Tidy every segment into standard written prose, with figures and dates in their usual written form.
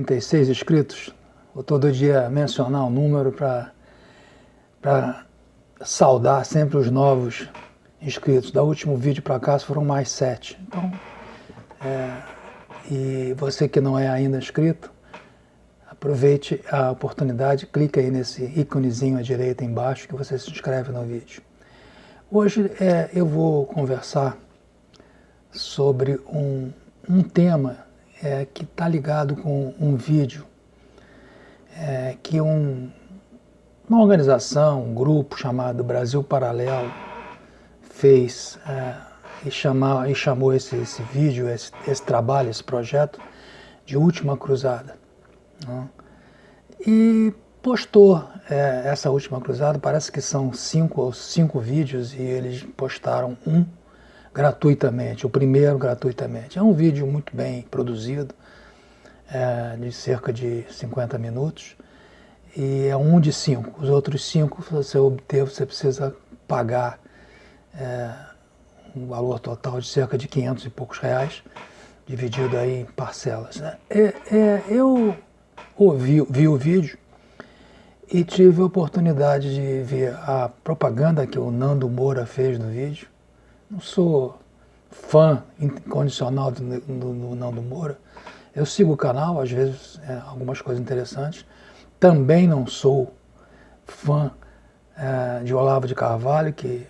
36 inscritos. Vou todo dia mencionar o número para saudar sempre os novos inscritos. Do último vídeo para cá foram mais 7. Então, e você que não é ainda inscrito, aproveite a oportunidade, clica aí nesse íconezinho à direita embaixo que você se inscreve no vídeo. Hoje eu vou conversar sobre um tema que está ligado com um vídeo que uma organização, um grupo chamado Brasil Paralelo fez e chamou esse vídeo, esse trabalho, esse projeto de Última Cruzada. Né? E postou essa Última Cruzada, parece que são 5 vídeos e eles postaram um gratuitamente, o primeiro gratuitamente. É um vídeo muito bem produzido, de cerca de 50 minutos, e é um de 5. Os outros 5, se você obter, você precisa pagar um valor total de cerca de 500 e poucos reais, dividido aí em parcelas. Eu vi o vídeo e tive a oportunidade de ver a propaganda que o Nando Moura fez do vídeo. Não sou fã incondicional do Nando Moura. Eu sigo o canal, às vezes, algumas coisas interessantes. Também não sou fã de Olavo de Carvalho, que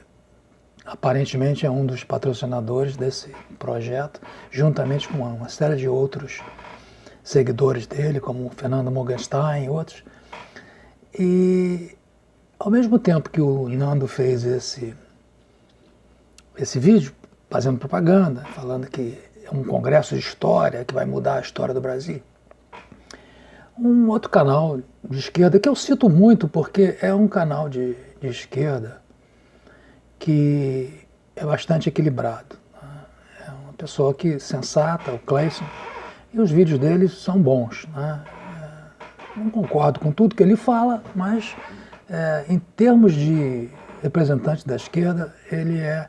aparentemente é um dos patrocinadores desse projeto, juntamente com uma série de outros seguidores dele, como o Fernando Morgenstein e outros. E, ao mesmo tempo que o Nando fez esse vídeo, fazendo propaganda, falando que é um congresso de história, que vai mudar a história do Brasil, um outro canal de esquerda, que eu cito muito porque é um canal de esquerda que é bastante equilibrado. Né? É uma pessoa sensata, o Cleison, e os vídeos dele são bons. Né? Não concordo com tudo que ele fala, mas em termos de representante da esquerda, ele é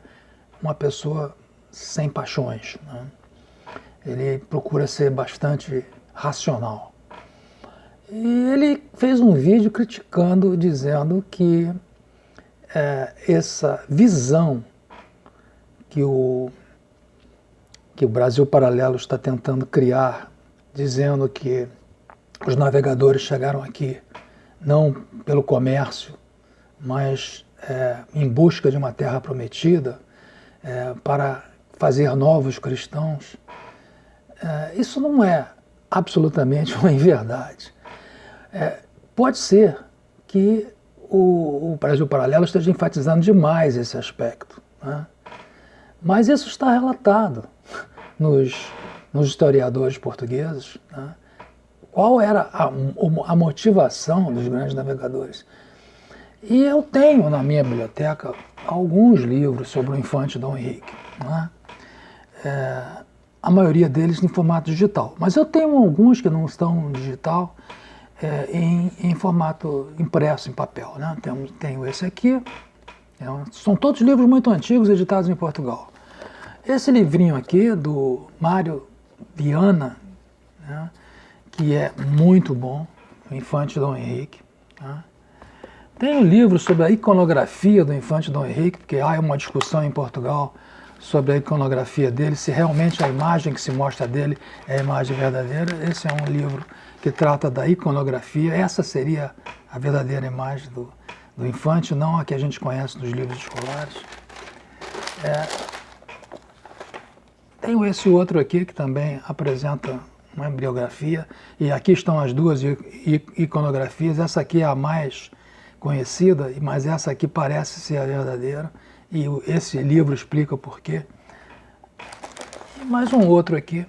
uma pessoa sem paixões. Né? Ele procura ser bastante racional. E ele fez um vídeo criticando, dizendo que essa visão que o Brasil Paralelo está tentando criar, dizendo que os navegadores chegaram aqui não pelo comércio, mas em busca de uma terra prometida, para fazer novos cristãos, isso não é absolutamente uma inverdade. Pode ser que o Brasil Paralelo esteja enfatizando demais esse aspecto, né? Mas isso está relatado nos historiadores portugueses, né? Qual era a motivação dos grandes navegadores. E eu tenho na minha biblioteca alguns livros sobre o infante Dom Henrique, né? A maioria deles em formato digital, mas eu tenho alguns que não estão digital, em formato impresso, em papel. Né? Tenho esse aqui, são todos livros muito antigos, editados em Portugal. Esse livrinho aqui, do Mário Viana, né? Que é muito bom, o infante Dom Henrique. Né? Tem um livro sobre a iconografia do infante Dom Henrique, porque há uma discussão em Portugal sobre a iconografia dele, se realmente a imagem que se mostra dele é a imagem verdadeira. Esse é um livro que trata da iconografia. Essa seria a verdadeira imagem do infante, não a que a gente conhece nos livros escolares. Tenho esse outro aqui que também apresenta uma biografia, e aqui estão as duas iconografias. Essa aqui é a mais conhecida, mas essa aqui parece ser a verdadeira, e esse livro explica o porquê. E mais um outro aqui,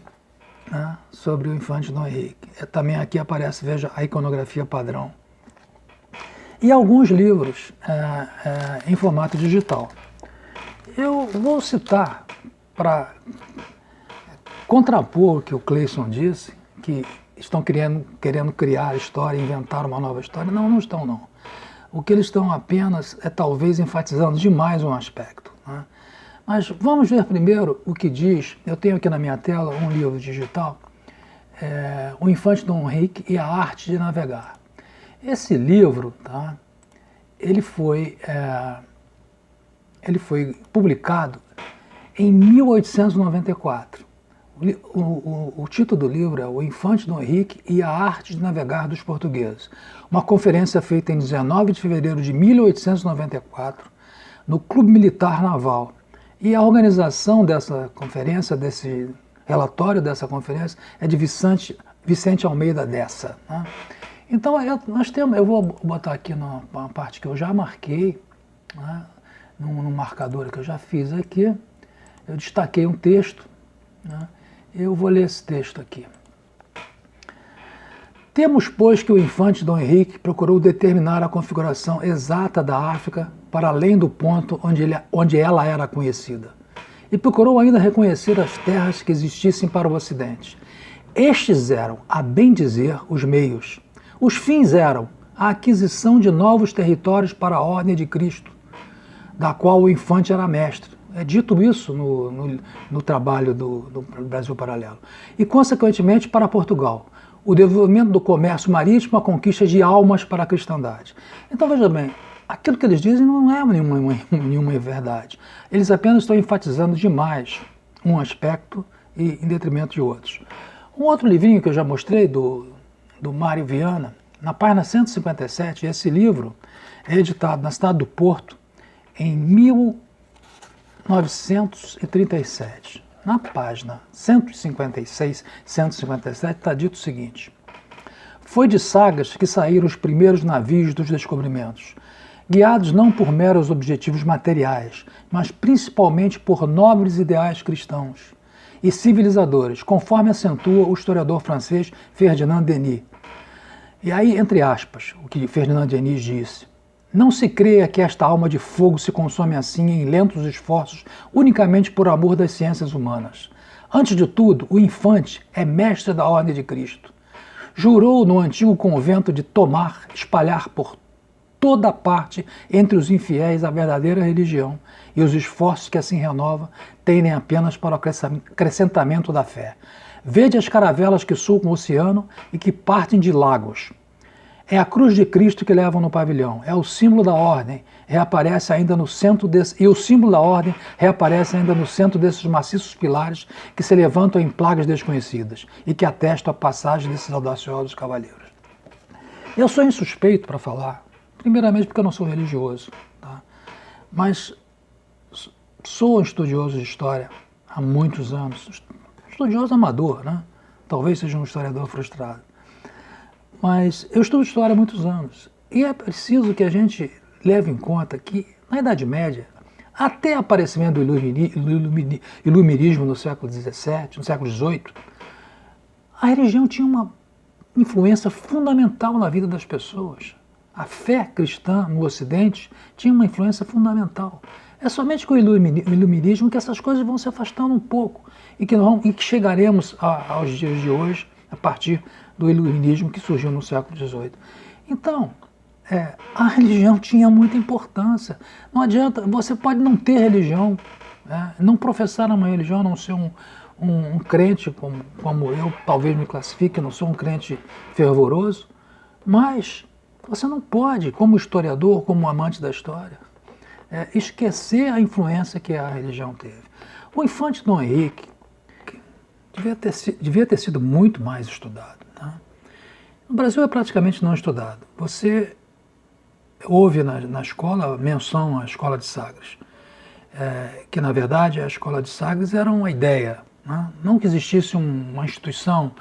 né, sobre o infante Dom Henrique. Também aqui aparece, veja, a iconografia padrão. E alguns livros em formato digital. Eu vou citar para contrapor o que o Cleison disse, que estão querendo criar história, inventar uma nova história. Não, não estão, não. O que eles estão apenas talvez enfatizando demais um aspecto. Né? Mas vamos ver primeiro o que diz. Eu tenho aqui na minha tela um livro digital O Infante Dom Henrique e a Arte de Navegar. Esse livro, tá, ele foi publicado em 1894. O título do livro é O Infante Dom Henrique e a Arte de Navegar dos Portugueses. Uma conferência feita em 19 de fevereiro de 1894 no Clube Militar Naval. E a organização dessa conferência, desse relatório dessa conferência, é de Vicente Almeida Dessa. Né? Então, eu vou botar aqui uma parte que eu já marquei, né? num marcador que eu já fiz aqui. Eu destaquei um texto, né? Eu vou ler esse texto aqui. Temos, pois, que o infante Dom Henrique procurou determinar a configuração exata da África para além do ponto onde ela era conhecida, e procurou ainda reconhecer as terras que existissem para o Ocidente. Estes eram, a bem dizer, os meios. Os fins eram a aquisição de novos territórios para a ordem de Cristo, da qual o infante era mestre. É dito isso no trabalho do Brasil Paralelo. E, consequentemente, para Portugal. O desenvolvimento do comércio marítimo, a conquista de almas para a cristandade. Então, veja bem, aquilo que eles dizem não é nenhuma verdade. Eles apenas estão enfatizando demais um aspecto em detrimento de outros. Um outro livrinho que eu já mostrei, do Mário Viana, na página 157, esse livro é editado na cidade do Porto em 1937. Na página 156, 157, está dito o seguinte: foi de Sagres que saíram os primeiros navios dos descobrimentos, guiados não por meros objetivos materiais, mas principalmente por nobres ideais cristãos e civilizadores, conforme acentua o historiador francês Ferdinand Denis. E aí, entre aspas, o que Ferdinand Denis disse: não se creia que esta alma de fogo se consome assim em lentos esforços unicamente por amor das ciências humanas. Antes de tudo, o infante é mestre da ordem de Cristo. Jurou no antigo convento de espalhar por toda parte entre os infiéis a verdadeira religião, e os esforços que assim renova tendem apenas para o acrescentamento da fé. Vede as caravelas que sulcam o oceano e que partem de lagos. É a cruz de Cristo que levam no pavilhão, é o símbolo da ordem, reaparece ainda no centro o símbolo da ordem reaparece ainda no centro desses maciços pilares que se levantam em plagas desconhecidas e que atestam a passagem desses audaciosos cavaleiros. Eu sou insuspeito para falar, primeiramente porque eu não sou religioso, tá? Mas sou um estudioso de história há muitos anos, estudioso amador, né? Talvez seja um historiador frustrado. Mas eu estudo história há muitos anos e é preciso que a gente leve em conta que, na Idade Média, até o aparecimento do iluminismo no século XVII, no século XVIII, a religião tinha uma influência fundamental na vida das pessoas. A fé cristã no Ocidente tinha uma influência fundamental. É somente com o iluminismo que essas coisas vão se afastando um pouco e que chegaremos aos dias de hoje, a partir do iluminismo que surgiu no século XVIII. Então, a religião tinha muita importância. Não adianta, você pode não ter religião, não professar uma religião, não ser um crente como eu talvez me classifique, não sou um crente fervoroso, mas você não pode, como historiador, como amante da história, esquecer a influência que a religião teve. O infante Dom Henrique devia ter sido muito mais estudado. Tá? No Brasil é praticamente não estudado. Você ouve na escola menção à Escola de Sagres, que na verdade a Escola de Sagres era uma ideia, né? Não que existisse uma instituição,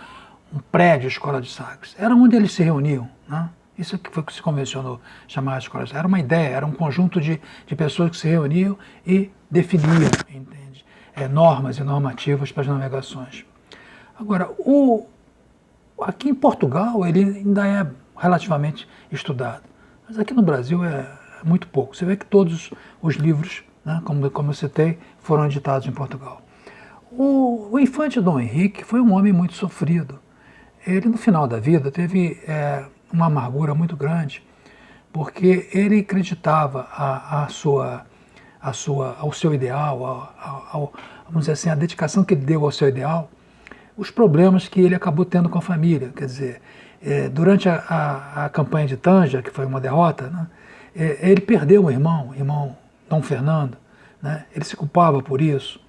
um prédio Escola de Sagres, era onde eles se reuniam. Né? Isso foi o que se convencionou chamar de Escola de Sagres. Era uma ideia, era um conjunto de pessoas que se reuniam e definiam, entende? Normas e normativas para as navegações. Agora, aqui em Portugal ele ainda é relativamente estudado, mas aqui no Brasil é muito pouco. Você vê que todos os livros, né, como eu citei, foram editados em Portugal. O infante Dom Henrique foi um homem muito sofrido. Ele, no final da vida, teve uma amargura muito grande, porque ele acreditava ao seu ideal, vamos dizer assim, a dedicação que ele deu ao seu ideal, os problemas que ele acabou tendo com a família. Quer dizer, durante a campanha de Tanja, que foi uma derrota, né, ele perdeu o irmão Dom Fernando, né, ele se culpava por isso.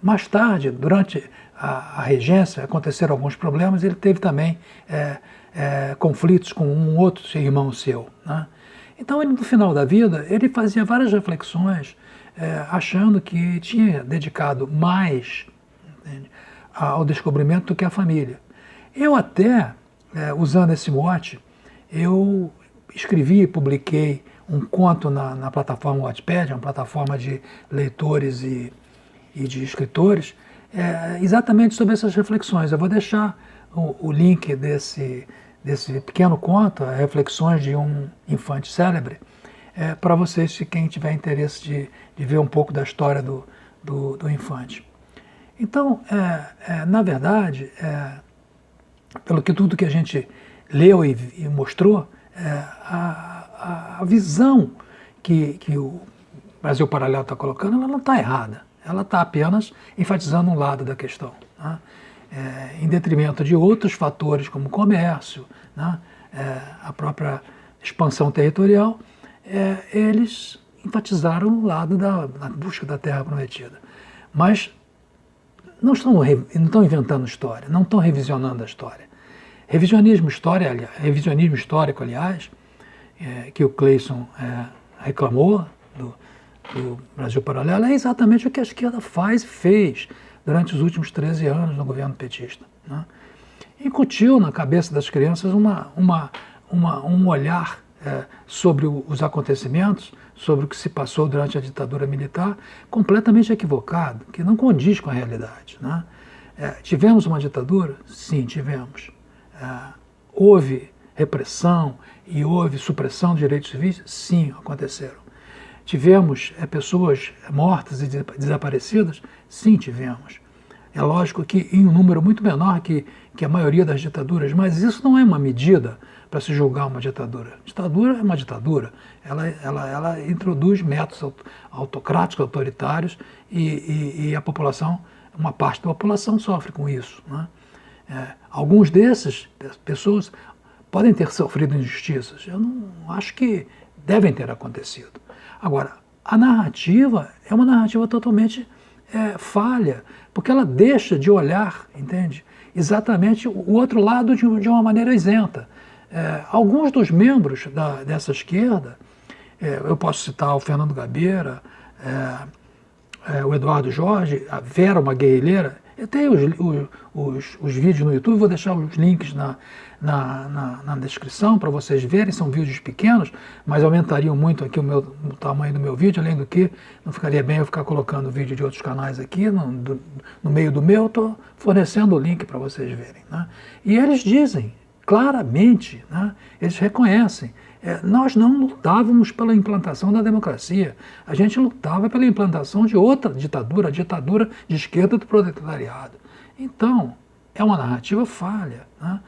Mais tarde, durante a regência, aconteceram alguns problemas, ele teve também conflitos com um outro irmão seu, né? Então, ele, no final da vida, ele fazia várias reflexões, achando que tinha dedicado mais, entende, ao descobrimento do que a família. Eu até, usando esse mote, eu escrevi e publiquei um conto na plataforma Wattpad, uma plataforma de leitores e de escritores, exatamente sobre essas reflexões. Eu vou deixar o link desse pequeno conto, Reflexões de um Infante Célebre, para vocês, quem tiver interesse de ver um pouco da história do infante. Então, na verdade, pelo que tudo que a gente leu e mostrou, a visão que o Brasil Paralelo está colocando, ela não está errada. Ela está apenas enfatizando um lado da questão, né? Em detrimento de outros fatores como comércio, né? A própria expansão territorial, eles enfatizaram o lado da busca da terra prometida. Mas não estão inventando história, não estão revisionando a história. Revisionismo histórico, aliás, que o Cleison reclamou do Brasil Paralelo, é exatamente o que a esquerda fez durante os últimos 13 anos no governo petista, né? Incutiu na cabeça das crianças um olhar sobre os acontecimentos, sobre o que se passou durante a ditadura militar, completamente equivocado, que não condiz com a realidade, né? Tivemos uma ditadura? Sim, tivemos. Houve repressão e houve supressão de direitos civis? Sim, aconteceram. Tivemos pessoas mortas e desaparecidas? Sim, tivemos. É lógico que em um número muito menor que a maioria das ditaduras, mas isso não é uma medida para se julgar uma ditadura. Ditadura é uma ditadura. Ela introduz métodos autocráticos, autoritários, e a população, uma parte da população sofre com isso, né? Alguns desses pessoas podem ter sofrido injustiças. Eu não acho que devem ter acontecido. Agora, a narrativa é uma narrativa totalmente falha, porque ela deixa de olhar, entende, exatamente o outro lado de uma maneira isenta. Alguns dos membros dessa esquerda, eu posso citar o Fernando Gabeira, o Eduardo Jorge, a Vera, uma guerrilheira. Eu tenho os vídeos no YouTube, vou deixar os links na descrição para vocês verem. São vídeos pequenos, mas aumentariam muito aqui o tamanho do meu vídeo, além do que não ficaria bem eu ficar colocando vídeo de outros canais aqui no meio do meu. Estou fornecendo o link para vocês verem, né? E eles dizem claramente, né, eles reconhecem, nós não lutávamos pela implantação da democracia, a gente lutava pela implantação de outra ditadura, a ditadura de esquerda do proletariado. Então, é uma narrativa falha, né?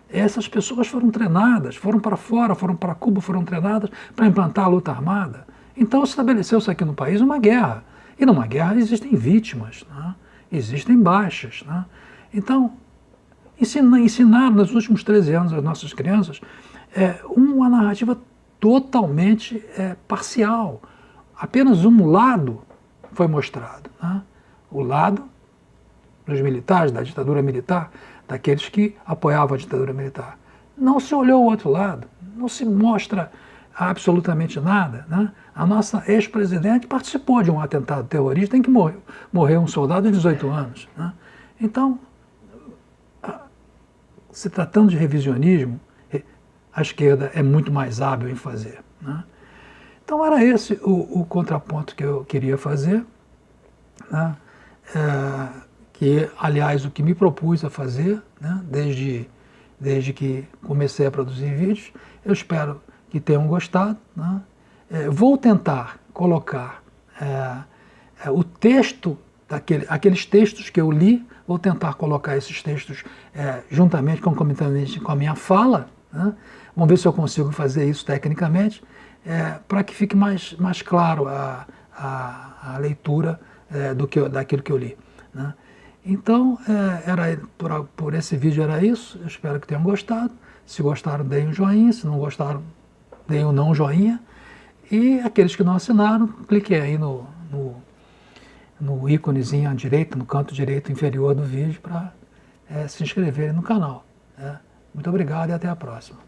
Essas pessoas foram treinadas, foram para fora, foram para Cuba, foram treinadas para implantar a luta armada. Então estabeleceu-se aqui no país uma guerra. E numa guerra existem vítimas, né? Existem baixas, né? Então, ensinar nos últimos 13 anos às nossas crianças uma narrativa totalmente parcial. Apenas um lado foi mostrado, né? O lado dos militares, da ditadura militar, daqueles que apoiavam a ditadura militar. Não se olhou o outro lado, não se mostra absolutamente nada, né? A nossa ex-presidente participou de um atentado terrorista em que morreu um soldado de 18 anos, né? Então, se tratando de revisionismo, a esquerda é muito mais hábil em fazer, né? Então era esse o contraponto que eu queria fazer, né? Que, aliás, o que me propus a fazer, né, desde que comecei a produzir vídeos. Eu espero que tenham gostado, né? Vou tentar colocar o texto, aqueles textos que eu li, vou tentar colocar esses textos juntamente, concomitantemente com a minha fala, né? Vamos ver se eu consigo fazer isso tecnicamente, para que fique mais claro a leitura daquilo que eu li, né? Então, por esse vídeo era isso. Eu espero que tenham gostado. Se gostaram, deem um joinha. Se não gostaram, deem um não joinha. E aqueles que não assinaram, cliquem aí no íconezinho à direita, no canto direito inferior do vídeo, para se inscreverem no canal. Né? Muito obrigado e até a próxima.